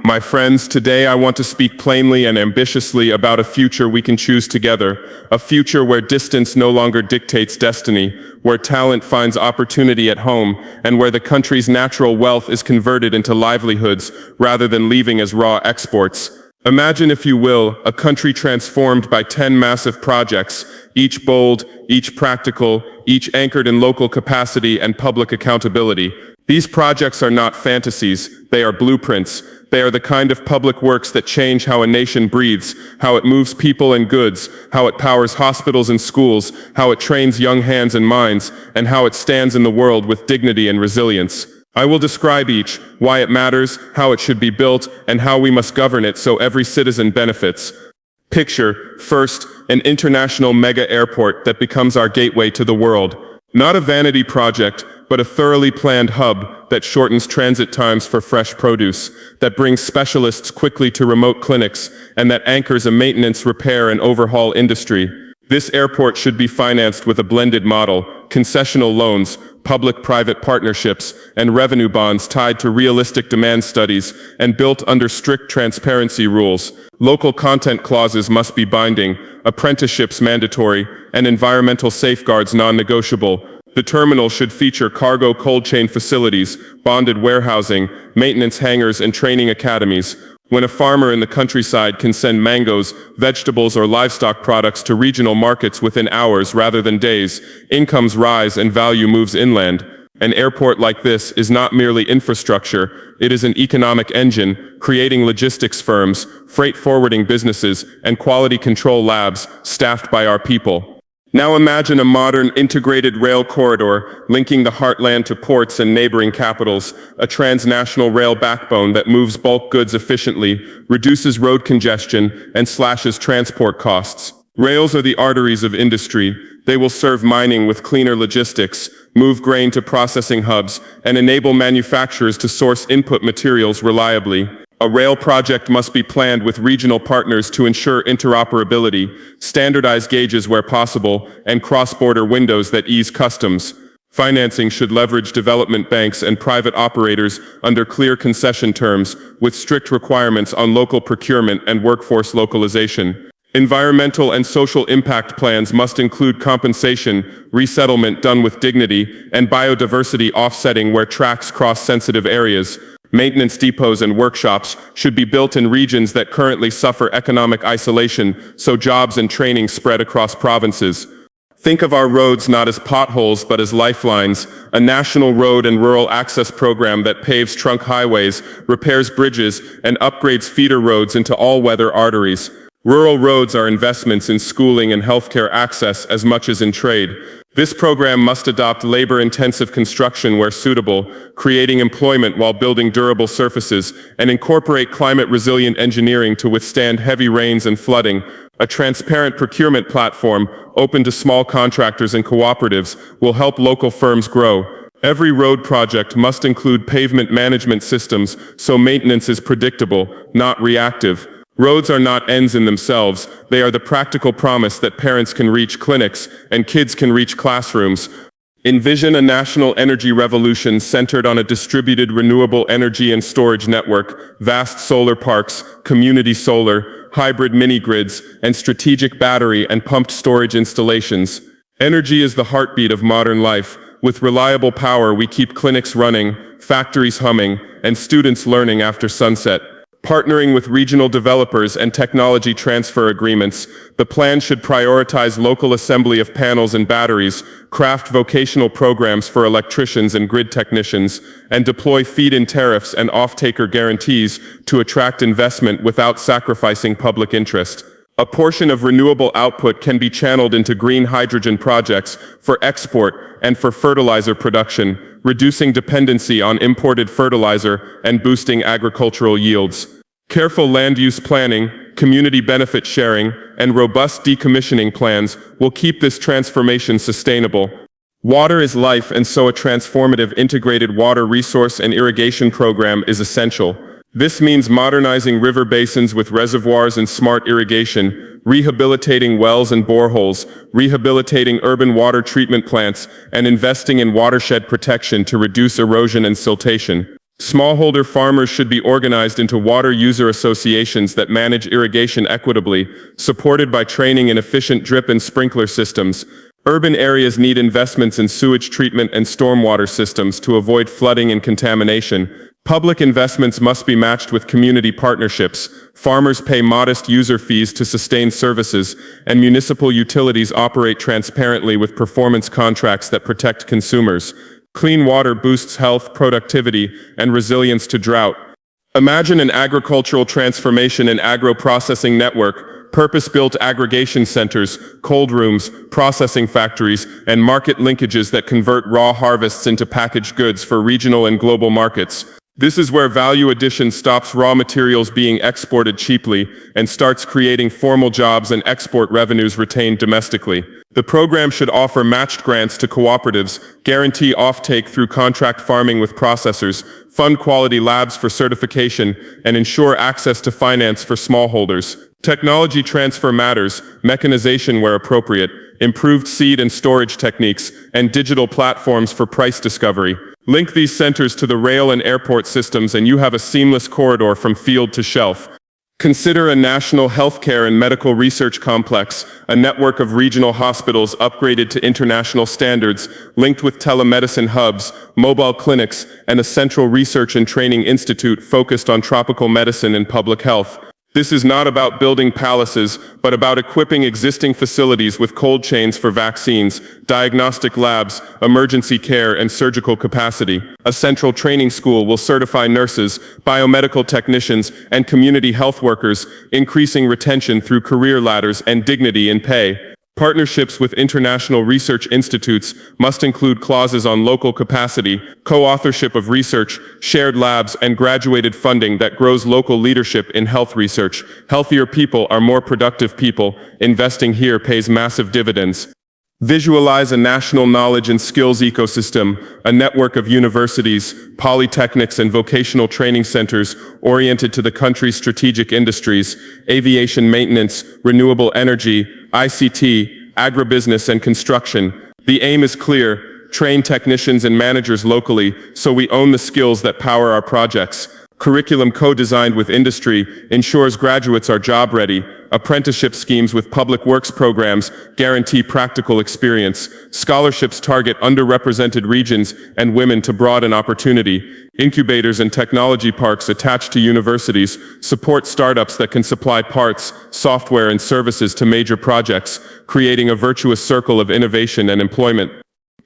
My friends, today I want to speak plainly and ambitiously about a future we can choose together, a future where distance no longer dictates destiny, where talent finds opportunity at home, and where the country's natural wealth is converted into livelihoods rather than leaving as raw exports. Imagine, if you will, a country transformed by 10 massive projects, each bold, each practical, each anchored in local capacity and public accountability. These projects are not fantasies, they are blueprints. They are the kind of public works that change how a nation breathes, how it moves people and goods, how it powers hospitals and schools, how it trains young hands and minds, and how it stands in the world with dignity and resilience. I will describe each, why it matters, how it should be built, and how we must govern it so every citizen benefits. Picture, first, an international mega airport that becomes our gateway to the world. Not a vanity project, but a thoroughly planned hub that shortens transit times for fresh produce, that brings specialists quickly to remote clinics, and that anchors a maintenance, repair, and overhaul industry. This airport should be financed with a blended model, concessional loans, public-private partnerships, and revenue bonds tied to realistic demand studies, and built under strict transparency rules. Local content clauses must be binding, apprenticeships mandatory, and environmental safeguards non-negotiable. The terminal should feature cargo cold chain facilities, bonded warehousing, maintenance hangars, and training academies. When a farmer in the countryside can send mangoes, vegetables, or livestock products to regional markets within hours rather than days, incomes rise and value moves inland. An airport like this is not merely infrastructure, it is an economic engine, creating logistics firms, freight forwarding businesses, and quality control labs staffed by our people. Now imagine a modern integrated rail corridor linking the heartland to ports and neighboring capitals, a transnational rail backbone that moves bulk goods efficiently, reduces road congestion, and slashes transport costs. Rails are the arteries of industry. They will serve mining with cleaner logistics, move grain to processing hubs, and enable manufacturers to source input materials reliably. A rail project must be planned with regional partners to ensure interoperability, standardize gauges where possible, and cross-border windows that ease customs. Financing should leverage development banks and private operators under clear concession terms, with strict requirements on local procurement and workforce localization. Environmental and social impact plans must include compensation, resettlement done with dignity, and biodiversity offsetting where tracks cross sensitive areas. Maintenance depots and workshops should be built in regions that currently suffer economic isolation, so jobs and training spread across provinces. Think of our roads not as potholes but as lifelines, a national road and rural access program that paves trunk highways, repairs bridges, and upgrades feeder roads into all-weather arteries. Rural roads are investments in schooling and healthcare access as much as in trade. This program must adopt labor-intensive construction where suitable, creating employment while building durable surfaces, and incorporate climate-resilient engineering to withstand heavy rains and flooding. A transparent procurement platform, open to small contractors and cooperatives, will help local firms grow. Every road project must include pavement management systems so maintenance is predictable, not reactive. Roads are not ends in themselves, they are the practical promise that parents can reach clinics and kids can reach classrooms. Envision a national energy revolution centered on a distributed renewable energy and storage network, vast solar parks, community solar, hybrid mini-grids, and strategic battery and pumped storage installations. Energy is the heartbeat of modern life. With reliable power, we keep clinics running, factories humming, and students learning after sunset. Partnering with regional developers and technology transfer agreements, the plan should prioritize local assembly of panels and batteries, craft vocational programs for electricians and grid technicians, and deploy feed-in tariffs and off-taker guarantees to attract investment without sacrificing public interest. A portion of renewable output can be channeled into green hydrogen projects for export and for fertilizer production, reducing dependency on imported fertilizer and boosting agricultural yields. Careful land use planning, community benefit sharing, and robust decommissioning plans will keep this transformation sustainable. Water is life, and so a transformative integrated water resource and irrigation program is essential. This means modernizing river basins with reservoirs and smart irrigation, rehabilitating wells and boreholes, rehabilitating urban water treatment plants, and investing in watershed protection to reduce erosion and siltation. Smallholder farmers should be organized into water user associations that manage irrigation equitably, supported by training in efficient drip and sprinkler systems. Urban areas need investments in sewage treatment and stormwater systems to avoid flooding and contamination. Public investments must be matched with community partnerships. Farmers pay modest user fees to sustain services, and municipal utilities operate transparently with performance contracts that protect consumers. Clean water boosts health, productivity, and resilience to drought. Imagine an agricultural transformation and agro-processing network, purpose-built aggregation centers, cold rooms, processing factories, and market linkages that convert raw harvests into packaged goods for regional and global markets. This is where value addition stops raw materials being exported cheaply and starts creating formal jobs and export revenues retained domestically. The program should offer matched grants to cooperatives, guarantee offtake through contract farming with processors, fund quality labs for certification, and ensure access to finance for smallholders. Technology transfer matters, mechanization where appropriate, improved seed and storage techniques, and digital platforms for price discovery. Link these centers to the rail and airport systems and you have a seamless corridor from field to shelf. Consider a national healthcare and medical research complex, a network of regional hospitals upgraded to international standards, linked with telemedicine hubs, mobile clinics, and a central research and training institute focused on tropical medicine and public health. This is not about building palaces, but about equipping existing facilities with cold chains for vaccines, diagnostic labs, emergency care, and surgical capacity. A central training school will certify nurses, biomedical technicians, and community health workers, increasing retention through career ladders and dignity in pay. Partnerships with international research institutes must include clauses on local capacity, co-authorship of research, shared labs, and graduated funding that grows local leadership in health research. Healthier people are more productive people. Investing here pays massive dividends. Visualize a national knowledge and skills ecosystem, a network of universities, polytechnics, and vocational training centers oriented to the country's strategic industries, aviation maintenance, renewable energy, ICT, agribusiness, and construction. The aim is clear: train technicians and managers locally so we own the skills that power our projects. Curriculum co-designed with industry ensures graduates are job-ready. Apprenticeship schemes with public works programs guarantee practical experience. Scholarships target underrepresented regions and women to broaden opportunity. Incubators and technology parks attached to universities support startups that can supply parts, software, and services to major projects, creating a virtuous circle of innovation and employment.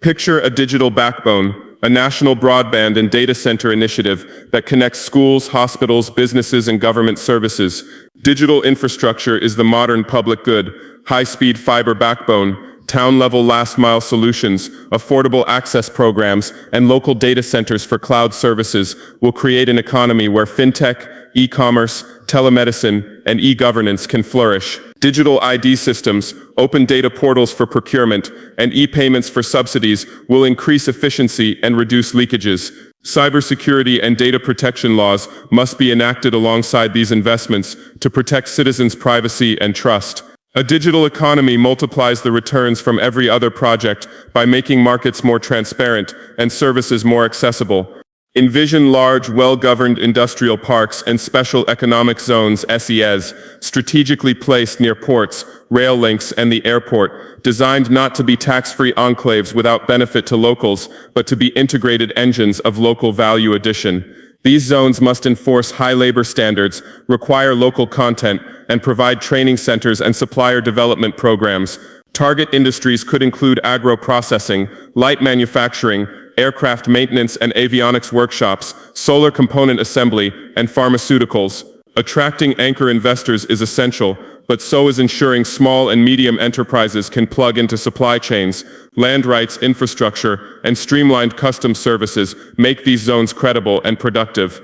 Picture a digital backbone, a national broadband and data center initiative that connects schools, hospitals, businesses, and government services. Digital infrastructure is the modern public good: high-speed fiber backbone, town-level last-mile solutions, affordable access programs, and local data centers for cloud services will create an economy where fintech, e-commerce, telemedicine, and e-governance can flourish. Digital ID systems, open data portals for procurement, and e-payments for subsidies will increase efficiency and reduce leakages. Cybersecurity and data protection laws must be enacted alongside these investments to protect citizens' privacy and trust. A digital economy multiplies the returns from every other project by making markets more transparent and services more accessible. Envision large, well-governed industrial parks and special economic zones (SEZ) strategically placed near ports, rail links, and the airport, designed not to be tax-free enclaves without benefit to locals, but to be integrated engines of local value addition. These zones must enforce high labor standards, require local content, and provide training centers and supplier development programs. Target industries could include agro-processing, light manufacturing, aircraft maintenance and avionics workshops, solar component assembly, and pharmaceuticals. Attracting anchor investors is essential, but so is ensuring small and medium enterprises can plug into supply chains. Land rights, infrastructure, and streamlined customs services make these zones credible and productive.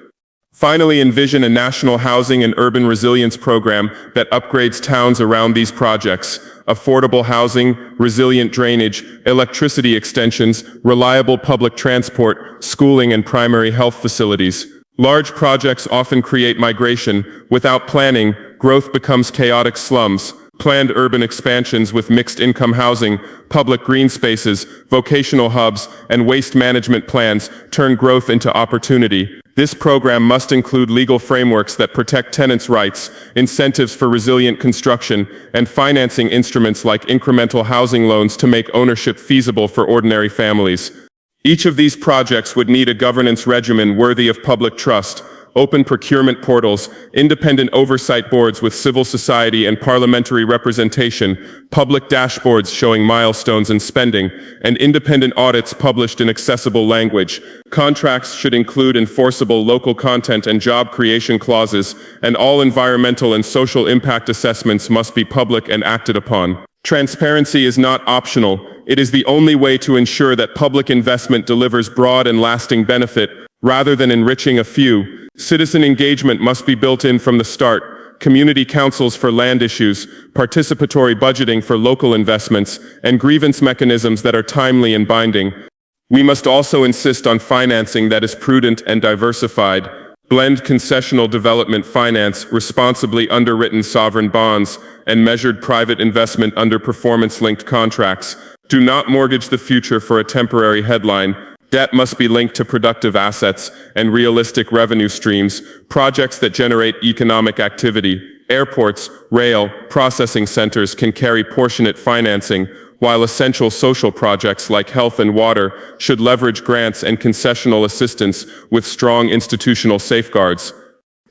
Finally, envision a national housing and urban resilience program that upgrades towns around these projects. Affordable housing, resilient drainage, electricity extensions, reliable public transport, schooling, and primary health facilities. Large projects often create migration. Without planning, growth becomes chaotic slums. Planned urban expansions with mixed-income housing, public green spaces, vocational hubs, and waste management plans turn growth into opportunity. This program must include legal frameworks that protect tenants' rights, incentives for resilient construction, and financing instruments like incremental housing loans to make ownership feasible for ordinary families. Each of these projects would need a governance regimen worthy of public trust, open procurement portals, independent oversight boards with civil society and parliamentary representation, public dashboards showing milestones and spending, and independent audits published in accessible language. Contracts should include enforceable local content and job creation clauses, and all environmental and social impact assessments must be public and acted upon. Transparency is not optional. It is the only way to ensure that public investment delivers broad and lasting benefit, rather than enriching a few. Citizen engagement must be built in from the start. Community councils for land issues, participatory budgeting for local investments, and grievance mechanisms that are timely and binding. We must also insist on financing that is prudent and diversified. Blend concessional development finance, responsibly underwritten sovereign bonds, and measured private investment under performance-linked contracts. Do not mortgage the future for a temporary headline. Debt must be linked to productive assets and realistic revenue streams, projects that generate economic activity. Airports, rail, processing centers can carry proportionate financing, while essential social projects like health and water should leverage grants and concessional assistance with strong institutional safeguards.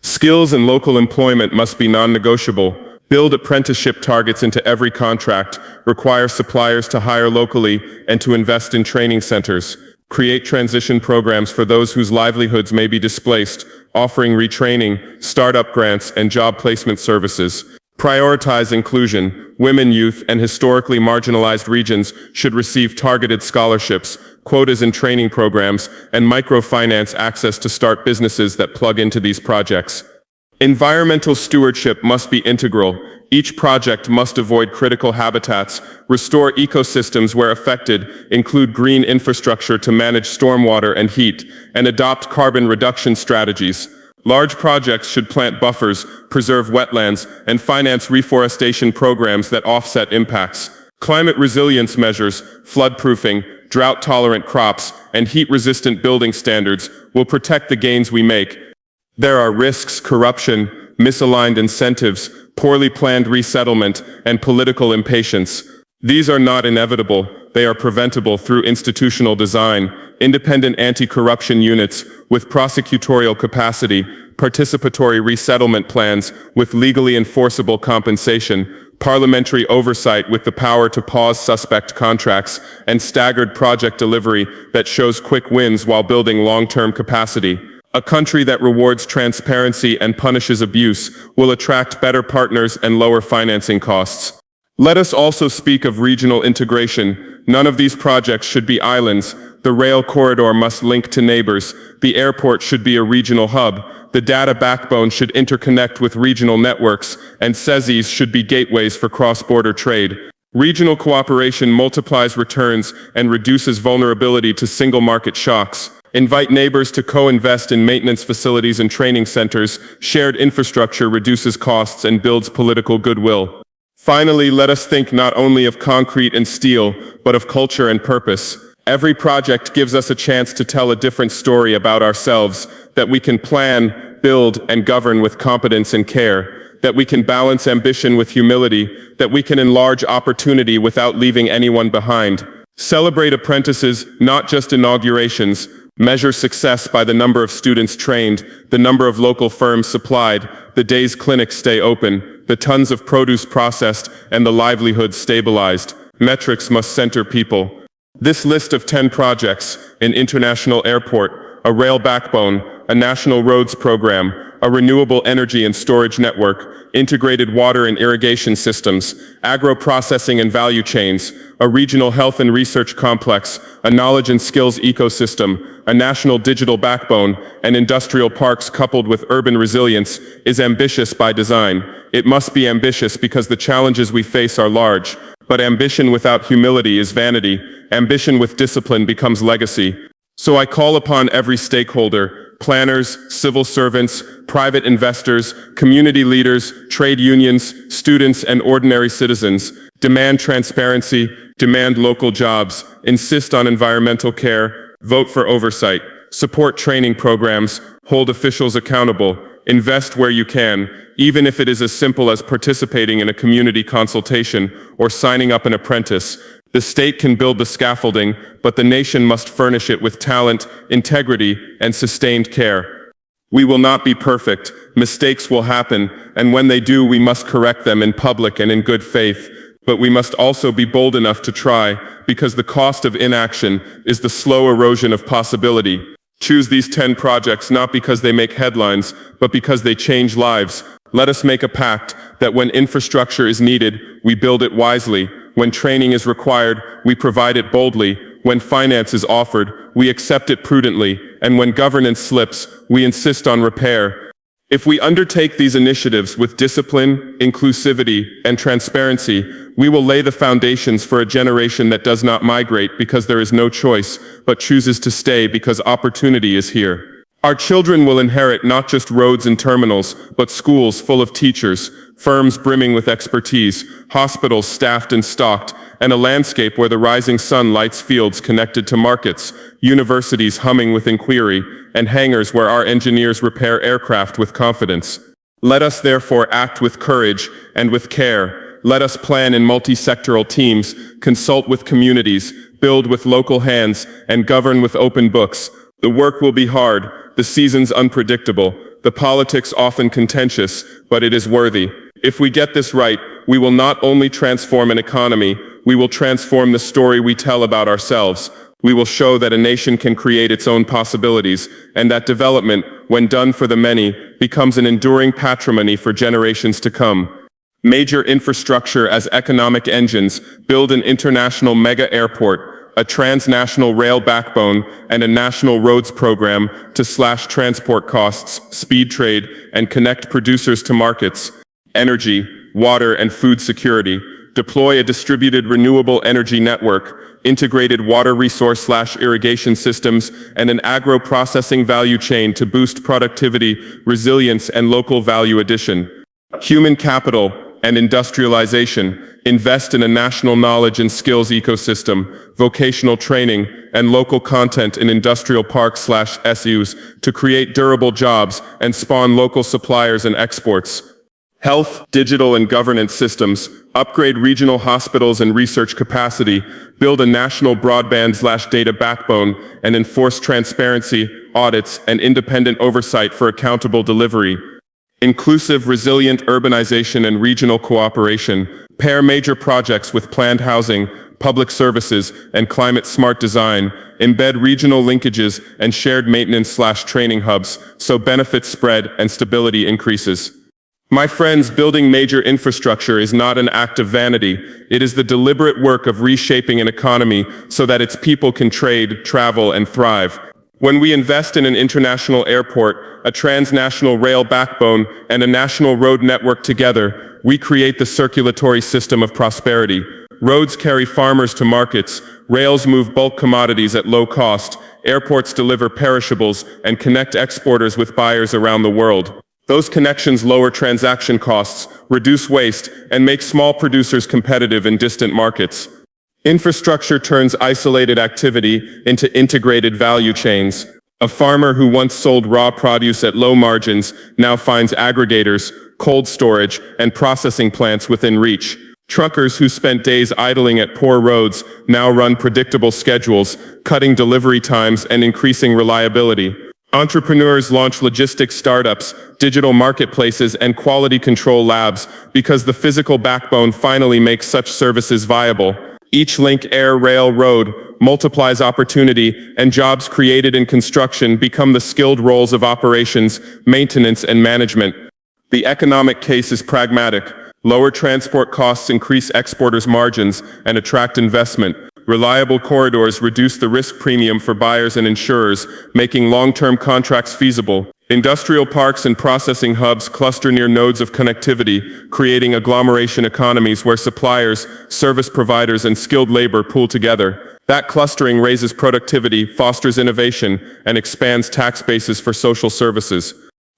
Skills and local employment must be non-negotiable. Build apprenticeship targets into every contract, require suppliers to hire locally and to invest in training centers. Create transition programs for those whose livelihoods may be displaced, offering retraining, startup grants, and job placement services. Prioritize inclusion. Women, youth, and historically marginalized regions should receive targeted scholarships, quotas in training programs, and microfinance access to start businesses that plug into these projects. Environmental stewardship must be integral. Each project must avoid critical habitats, restore ecosystems where affected, include green infrastructure to manage stormwater and heat, and adopt carbon reduction strategies. Large projects should plant buffers, preserve wetlands, and finance reforestation programs that offset impacts. Climate resilience measures, flood-proofing, drought-tolerant crops, and heat-resistant building standards will protect the gains we make. There are risks, corruption, misaligned incentives, poorly planned resettlement, and political impatience. These are not inevitable, they are preventable through institutional design, independent anti-corruption units with prosecutorial capacity, participatory resettlement plans with legally enforceable compensation, parliamentary oversight with the power to pause suspect contracts, and staggered project delivery that shows quick wins while building long-term capacity. A country that rewards transparency and punishes abuse will attract better partners and lower financing costs. Let us also speak of regional integration. None of these projects should be islands. The rail corridor must link to neighbors. The airport should be a regional hub. The data backbone should interconnect with regional networks, and SEOs should be gateways for cross-border trade. Regional cooperation multiplies returns and reduces vulnerability to single market shocks. Invite neighbors to co-invest in maintenance facilities and training centers. Shared infrastructure reduces costs and builds political goodwill. Finally, let us think not only of concrete and steel, but of culture and purpose. Every project gives us a chance to tell a different story about ourselves, that we can plan, build, and govern with competence and care, that we can balance ambition with humility, that we can enlarge opportunity without leaving anyone behind. Celebrate apprentices, not just inaugurations. Measure success by the number of students trained, the number of local firms supplied, the days clinics stay open, the tons of produce processed, and the livelihoods stabilized. Metrics must center people. This list of 10 projects, an international airport, a rail backbone, a national roads program, a renewable energy and storage network, integrated water and irrigation systems, agro-processing and value chains, a regional health and research complex, a knowledge and skills ecosystem, a national digital backbone, and industrial parks coupled with urban resilience, is ambitious by design. It must be ambitious because the challenges we face are large, but ambition without humility is vanity. Ambition with discipline becomes legacy. So I call upon every stakeholder, planners, civil servants, private investors, community leaders, trade unions, students, and ordinary citizens. Demand transparency, demand local jobs, insist on environmental care, vote for oversight, support training programs, Hold officials accountable. Invest where you can, even if it is as simple as participating in a community consultation or signing up an apprentice. The state can build the scaffolding, but the nation must furnish it with talent, integrity, and sustained care. We will not be perfect. Mistakes will happen, and when they do, we must correct them in public and in good faith. But we must also be bold enough to try, because the cost of inaction is the slow erosion of possibility. Choose these 10 projects not because they make headlines, but because they change lives. Let us make a pact that when infrastructure is needed, we build it wisely. When training is required, we provide it boldly. When finance is offered, we accept it prudently. And when governance slips, we insist on repair. If we undertake these initiatives with discipline, inclusivity, and transparency, we will lay the foundations for a generation that does not migrate because there is no choice, but chooses to stay because opportunity is here. Our children will inherit not just roads and terminals, but schools full of teachers, firms brimming with expertise, hospitals staffed and stocked, and a landscape where the rising sun lights fields connected to markets, universities humming with inquiry, and hangars where our engineers repair aircraft with confidence. Let us therefore act with courage and with care. Let us plan in multi-sectoral teams, consult with communities, build with local hands, and govern with open books. The work will be hard, the seasons unpredictable, the politics often contentious, but it is worthy. If we get this right, we will not only transform an economy, we will transform the story we tell about ourselves. We will show that a nation can create its own possibilities, and that development, when done for the many, becomes an enduring patrimony for generations to come. Major infrastructure as economic engines build an international mega airport, a transnational rail backbone, and a national roads program to slash transport costs, speed trade, and connect producers to markets. Energy, water, and food security. Deploy a distributed renewable energy network, integrated water resource/irrigation systems, and an agro-processing value chain to boost productivity, resilience, and local value addition. Human capital and industrialization. Invest in a national knowledge and skills ecosystem, vocational training, and local content in industrial parks/SEOs to create durable jobs and spawn local suppliers and exports. Health, digital, and governance systems. Upgrade regional hospitals and research capacity. Build a national broadband/data backbone and enforce transparency, audits, and independent oversight for accountable delivery. Inclusive, resilient urbanization and regional cooperation. Pair major projects with planned housing, public services, and climate-smart design. Embed regional linkages and shared maintenance/training hubs so benefits spread and stability increases. My friends, building major infrastructure is not an act of vanity. It is the deliberate work of reshaping an economy so that its people can trade, travel, and thrive. When we invest in an international airport, a transnational rail backbone, and a national road network together, we create the circulatory system of prosperity. Roads carry farmers to markets, rails move bulk commodities at low cost, airports deliver perishables, and connect exporters with buyers around the world. Those connections lower transaction costs, reduce waste, and make small producers competitive in distant markets. Infrastructure turns isolated activity into integrated value chains. A farmer who once sold raw produce at low margins now finds aggregators, cold storage, and processing plants within reach. Truckers who spent days idling at poor roads now run predictable schedules, cutting delivery times and increasing reliability. Entrepreneurs launch logistics startups, digital marketplaces, and quality control labs because the physical backbone finally makes such services viable. Each link, air, rail, road, multiplies opportunity, and jobs created in construction become the skilled roles of operations, maintenance, and management. The economic case is pragmatic. Lower transport costs increase exporters' margins and attract investment. Reliable corridors reduce the risk premium for buyers and insurers, making long-term contracts feasible. Industrial parks and processing hubs cluster near nodes of connectivity, creating agglomeration economies where suppliers, service providers, and skilled labor pool together. That clustering raises productivity, fosters innovation, and expands tax bases for social services.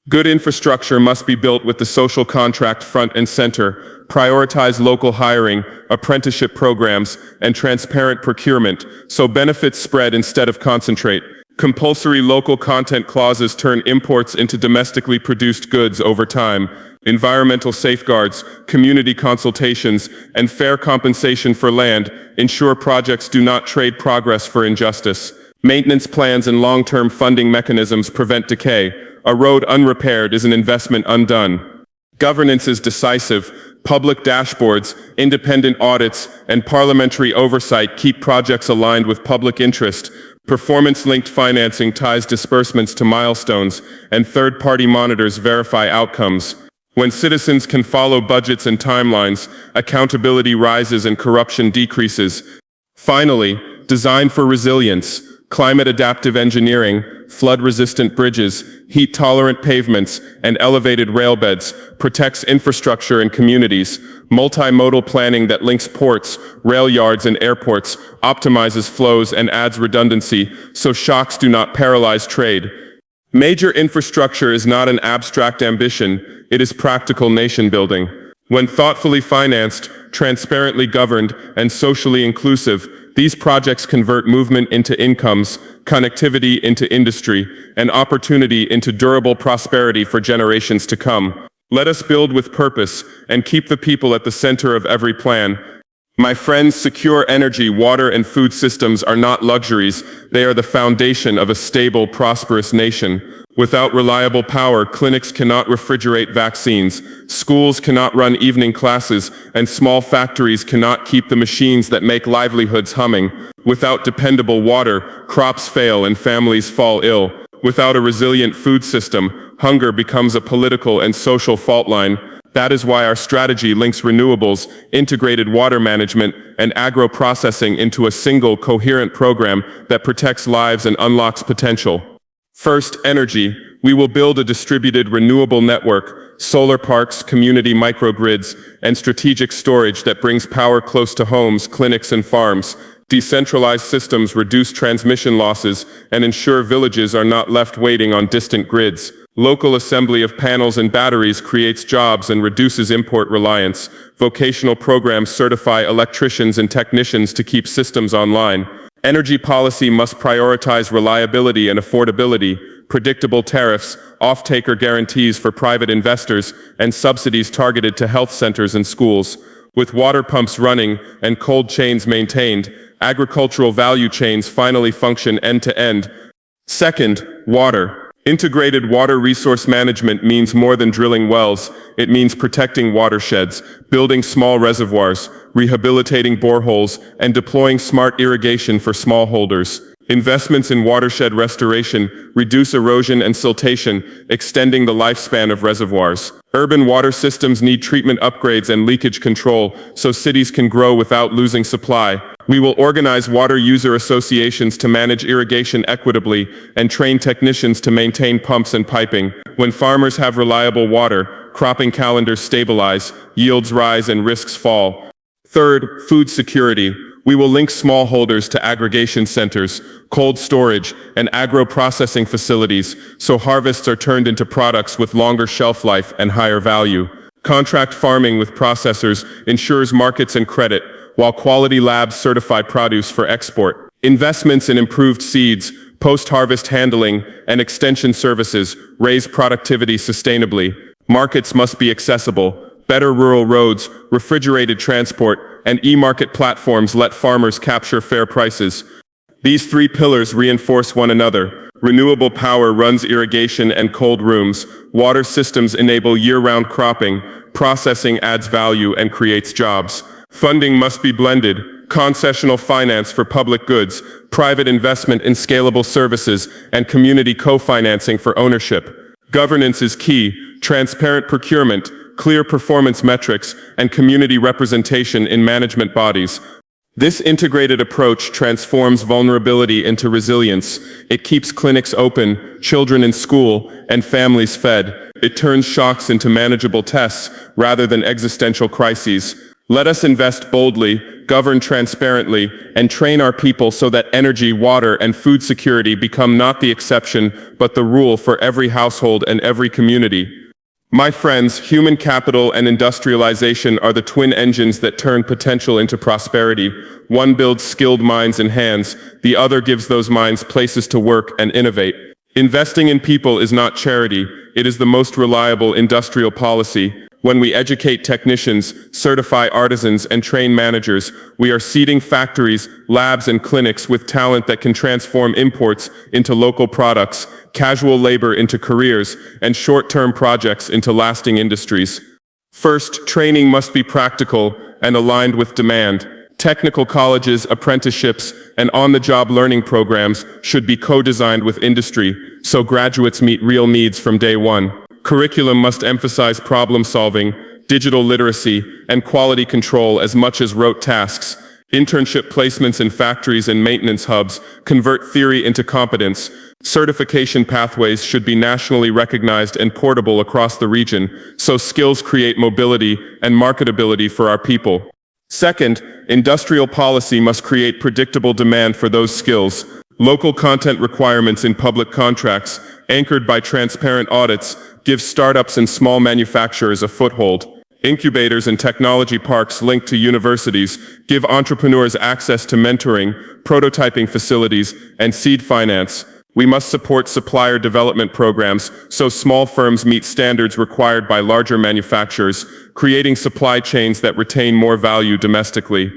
Good infrastructure must be built with the social contract front and center. Prioritize local hiring, apprenticeship programs, and transparent procurement so benefits spread instead of concentrate. Compulsory local content clauses turn imports into domestically produced goods over time. Environmental safeguards, community consultations, and fair compensation for land ensure projects do not trade progress for injustice. Maintenance plans and long-term funding mechanisms prevent decay. A road unrepaired is an investment undone. Governance is decisive. Public dashboards, independent audits, and parliamentary oversight keep projects aligned with public interest. Performance-linked financing ties disbursements to milestones, and third-party monitors verify outcomes. When citizens can follow budgets and timelines, accountability rises and corruption decreases. Finally, design for resilience. Climate-adaptive engineering, flood-resistant bridges, heat-tolerant pavements, and elevated railbeds protects infrastructure and communities. Multimodal planning that links ports, rail yards, and airports optimizes flows and adds redundancy, so shocks do not paralyze trade. Major infrastructure is not an abstract ambition, it is practical nation-building. When thoughtfully financed, transparently governed, and socially inclusive, these projects convert movement into incomes, connectivity into industry, and opportunity into durable prosperity for generations to come. Let us build with purpose and keep the people at the center of every plan. My friends, secure energy, water, and food systems are not luxuries. They are the foundation of a stable, prosperous nation. Without reliable power, clinics cannot refrigerate vaccines, schools cannot run evening classes, and small factories cannot keep the machines that make livelihoods humming. Without dependable water, crops fail and families fall ill. Without a resilient food system, hunger becomes a political and social fault line. That is why our strategy links renewables, integrated water management, and agro-processing into a single, coherent program that protects lives and unlocks potential. First, energy. We will build a distributed renewable network, solar parks, community microgrids, and strategic storage that brings power close to homes, clinics, and farms. Decentralized systems reduce transmission losses and ensure villages are not left waiting on distant grids. Local assembly of panels and batteries creates jobs and reduces import reliance. Vocational programs certify electricians and technicians to keep systems online. Energy policy must prioritize reliability and affordability, predictable tariffs, off-taker guarantees for private investors, and subsidies targeted to health centers and schools. With water pumps running and cold chains maintained, agricultural value chains finally function end-to-end. Second, water. Integrated water resource management means more than drilling wells. It means protecting watersheds, building small reservoirs, rehabilitating boreholes, and deploying smart irrigation for smallholders. Investments in watershed restoration reduce erosion and siltation, extending the lifespan of reservoirs. Urban water systems need treatment upgrades and leakage control so cities can grow without losing supply. We will organize water user associations to manage irrigation equitably and train technicians to maintain pumps and piping. When farmers have reliable water, cropping calendars stabilize, yields rise, and risks fall. Third, food security. We will link smallholders to aggregation centers, cold storage, and agro-processing facilities so harvests are turned into products with longer shelf life and higher value. Contract farming with processors ensures markets and credit, while quality labs certify produce for export. Investments in improved seeds, post-harvest handling, and extension services raise productivity sustainably. Markets must be accessible. Better rural roads, refrigerated transport, and e-market platforms let farmers capture fair prices. These three pillars reinforce one another. Renewable power runs irrigation and cold rooms. Water systems enable year-round cropping. Processing adds value and creates jobs. Funding must be blended. Concessional finance for public goods, private investment in scalable services, and community co-financing for ownership. Governance is key. Transparent procurement, clear performance metrics, and community representation in management bodies. This integrated approach transforms vulnerability into resilience. It keeps clinics open, children in school, and families fed. It turns shocks into manageable tests rather than existential crises. Let us invest boldly, govern transparently, and train our people so that energy, water, and food security become not the exception, but the rule for every household and every community. My friends, human capital and industrialization are the twin engines that turn potential into prosperity. One builds skilled minds and hands, the other gives those minds places to work and innovate. Investing in people is not charity, it is the most reliable industrial policy. When we educate technicians, certify artisans, and train managers, we are seeding factories, labs, and clinics with talent that can transform imports into local products, casual labor into careers, and short-term projects into lasting industries. First, training must be practical and aligned with demand. Technical colleges, apprenticeships, and on-the-job learning programs should be co-designed with industry, so graduates meet real needs from day one. Curriculum must emphasize problem-solving, digital literacy, and quality control as much as rote tasks. Internship placements in factories and maintenance hubs convert theory into competence. Certification pathways should be nationally recognized and portable across the region, so skills create mobility and marketability for our people. Second, industrial policy must create predictable demand for those skills. Local content requirements in public contracts, anchored by transparent audits, give startups and small manufacturers a foothold. Incubators and technology parks linked to universities give entrepreneurs access to mentoring, prototyping facilities, and seed finance. We must support supplier development programs so small firms meet standards required by larger manufacturers, creating supply chains that retain more value domestically.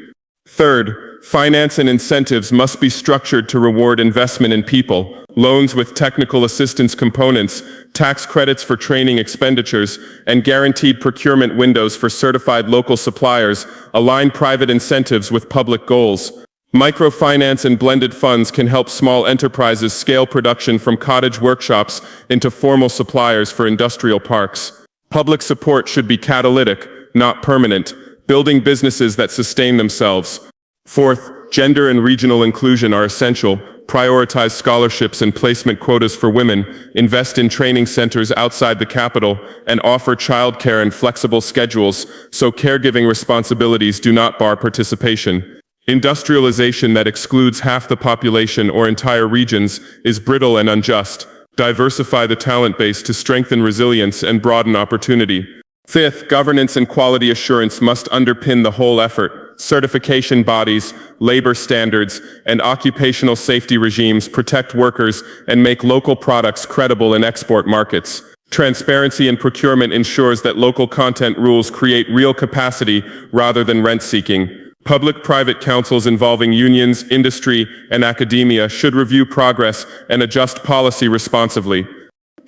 Third, finance and incentives must be structured to reward investment in people. Loans with technical assistance components, tax credits for training expenditures, and guaranteed procurement windows for certified local suppliers align private incentives with public goals. Microfinance and blended funds can help small enterprises scale production from cottage workshops into formal suppliers for industrial parks. Public support should be catalytic, not permanent, building businesses that sustain themselves. Fourth, gender and regional inclusion are essential. Prioritize scholarships and placement quotas for women, invest in training centers outside the capital, and offer childcare and flexible schedules so caregiving responsibilities do not bar participation. Industrialization that excludes half the population or entire regions is brittle and unjust. Diversify the talent base to strengthen resilience and broaden opportunity. Fifth, governance and quality assurance must underpin the whole effort. Certification bodies, labor standards, and occupational safety regimes protect workers and make local products credible in export markets. Transparency in procurement ensures that local content rules create real capacity rather than rent-seeking. Public-private councils involving unions, industry, and academia should review progress and adjust policy responsively.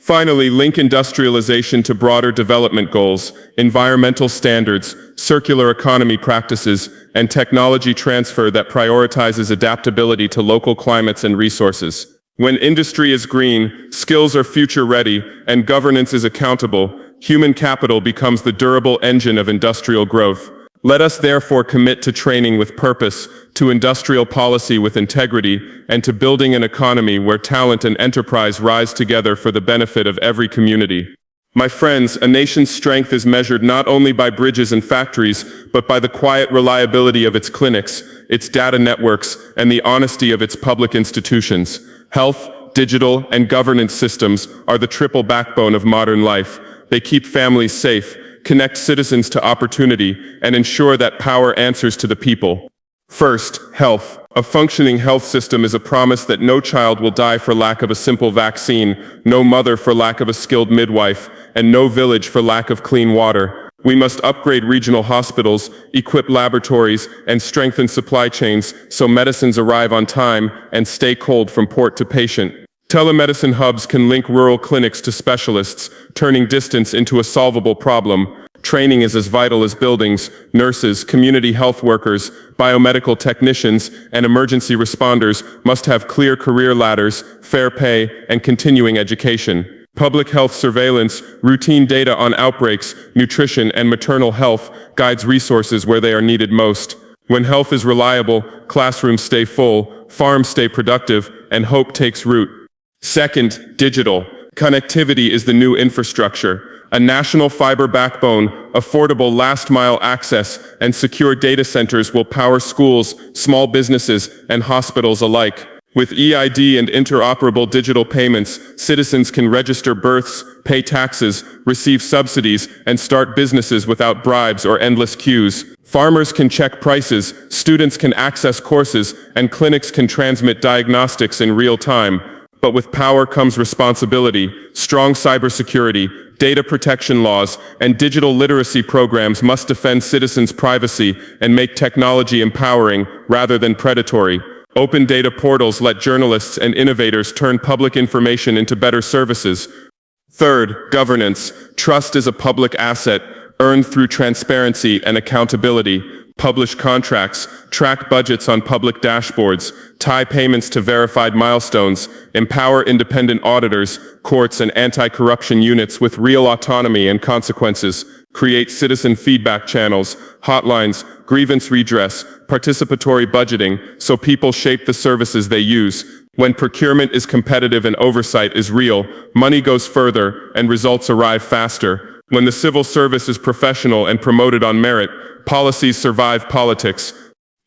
Finally, link industrialization to broader development goals, environmental standards, circular economy practices, and technology transfer that prioritizes adaptability to local climates and resources. When industry is green, skills are future-ready, and governance is accountable, human capital becomes the durable engine of industrial growth. Let us therefore commit to training with purpose, to industrial policy with integrity, and to building an economy where talent and enterprise rise together for the benefit of every community. My friends, a nation's strength is measured not only by bridges and factories, but by the quiet reliability of its clinics, its data networks, and the honesty of its public institutions. Health, digital, and governance systems are the triple backbone of modern life. They keep families safe, connect citizens to opportunity, and ensure that power answers to the people. First, health. A functioning health system is a promise that no child will die for lack of a simple vaccine, no mother for lack of a skilled midwife, and no village for lack of clean water. We must upgrade regional hospitals, equip laboratories, and strengthen supply chains so medicines arrive on time and stay cold from port to patient. Telemedicine hubs can link rural clinics to specialists, turning distance into a solvable problem. Training is as vital as buildings. Nurses, community health workers, biomedical technicians, and emergency responders must have clear career ladders, fair pay, and continuing education. Public health surveillance, routine data on outbreaks, nutrition, and maternal health guides resources where they are needed most. When health is reliable, classrooms stay full, farms stay productive, and hope takes root. Second, digital. Connectivity is the new infrastructure. A national fiber backbone, affordable last-mile access, and secure data centers will power schools, small businesses, and hospitals alike. With EID and interoperable digital payments, citizens can register births, pay taxes, receive subsidies, and start businesses without bribes or endless queues. Farmers can check prices, students can access courses, and clinics can transmit diagnostics in real time. But with power comes responsibility. Strong cybersecurity, data protection laws, and digital literacy programs must defend citizens' privacy and make technology empowering rather than predatory. Open data portals let journalists and innovators turn public information into better services. Third, governance. Trust is a public asset, earned through transparency and accountability. Publish contracts, track budgets on public dashboards, tie payments to verified milestones, empower independent auditors, courts, and anti-corruption units with real autonomy and consequences. Create citizen feedback channels, hotlines, grievance redress, participatory budgeting, so people shape the services they use. When procurement is competitive and oversight is real, money goes further and results arrive faster. When the civil service is professional and promoted on merit, policies survive politics.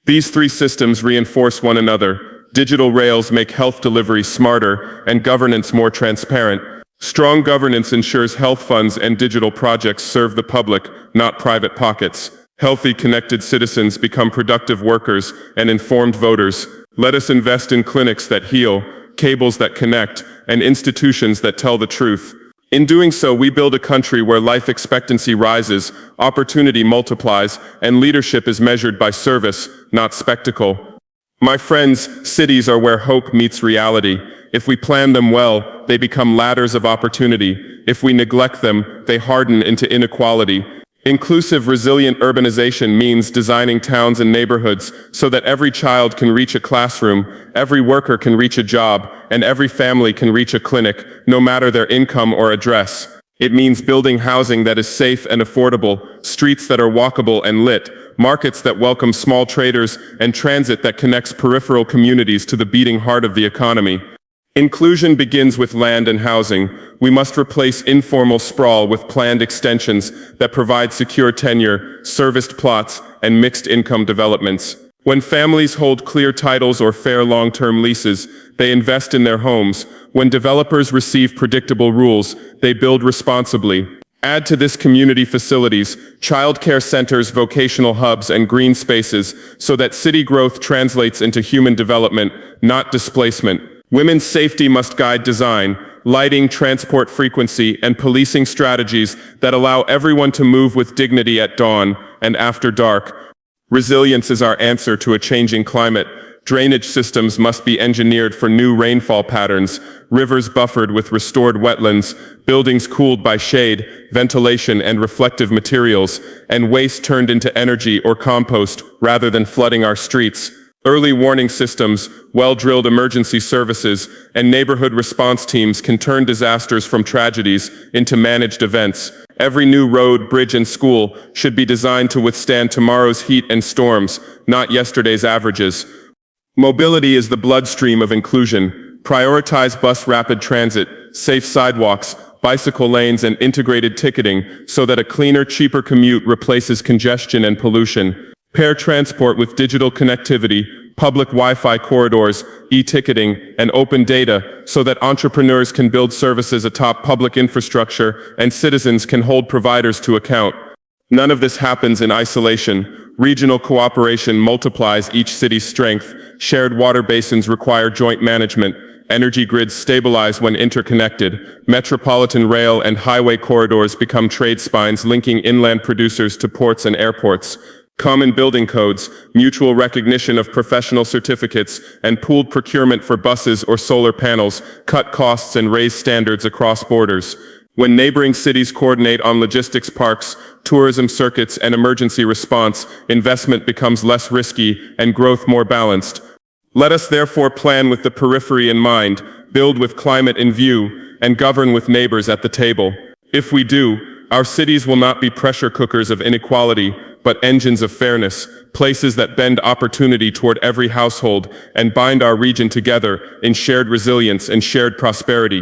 These three systems reinforce one another. Digital rails make health delivery smarter and governance more transparent. Strong governance ensures health funds and digital projects serve the public, not private pockets. Healthy, connected citizens become productive workers and informed voters. Let us invest in clinics that heal, cables that connect, and institutions that tell the truth. In doing so, we build a country where life expectancy rises, opportunity multiplies, and leadership is measured by service, not spectacle. My friends, cities are where hope meets reality. If we plan them well, they become ladders of opportunity. If we neglect them, they harden into inequality. Inclusive, resilient urbanization means designing towns and neighborhoods so that every child can reach a classroom, every worker can reach a job, and every family can reach a clinic, no matter their income or address. It means building housing that is safe and affordable, streets that are walkable and lit, markets that welcome small traders, and transit that connects peripheral communities to the beating heart of the economy. Inclusion begins with land and housing. We must replace informal sprawl with planned extensions that provide secure tenure, serviced plots, and mixed income developments. When families hold clear titles or fair long-term leases, they invest in their homes. When developers receive predictable rules, they build responsibly. Add to this community facilities, childcare centers, vocational hubs, and green spaces so that city growth translates into human development, not displacement. Women's safety must guide design, lighting, transport frequency, and policing strategies that allow everyone to move with dignity at dawn and after dark. Resilience is our answer to a changing climate. Drainage systems must be engineered for new rainfall patterns, rivers buffered with restored wetlands, buildings cooled by shade, ventilation, and reflective materials, and waste turned into energy or compost rather than flooding our streets. Early warning systems, well-drilled emergency services, and neighborhood response teams can turn disasters from tragedies into managed events. Every new road, bridge, and school should be designed to withstand tomorrow's heat and storms, not yesterday's averages. Mobility is the bloodstream of inclusion. Prioritize bus rapid transit, safe sidewalks, bicycle lanes, and integrated ticketing so that a cleaner, cheaper commute replaces congestion and pollution. Pair transport with digital connectivity, public Wi-Fi corridors, e-ticketing, and open data so that entrepreneurs can build services atop public infrastructure and citizens can hold providers to account. None of this happens in isolation. Regional cooperation multiplies each city's strength. Shared water basins require joint management. Energy grids stabilize when interconnected. Metropolitan rail and highway corridors become trade spines linking inland producers to ports and airports. Common building codes, mutual recognition of professional certificates, and pooled procurement for buses or solar panels cut costs and raise standards across borders. When neighboring cities coordinate on logistics parks, tourism circuits, and emergency response, investment becomes less risky and growth more balanced. Let us therefore plan with the periphery in mind, build with climate in view, and govern with neighbors at the table. If we do, our cities will not be pressure cookers of inequality, but engines of fairness, places that bend opportunity toward every household and bind our region together in shared resilience and shared prosperity.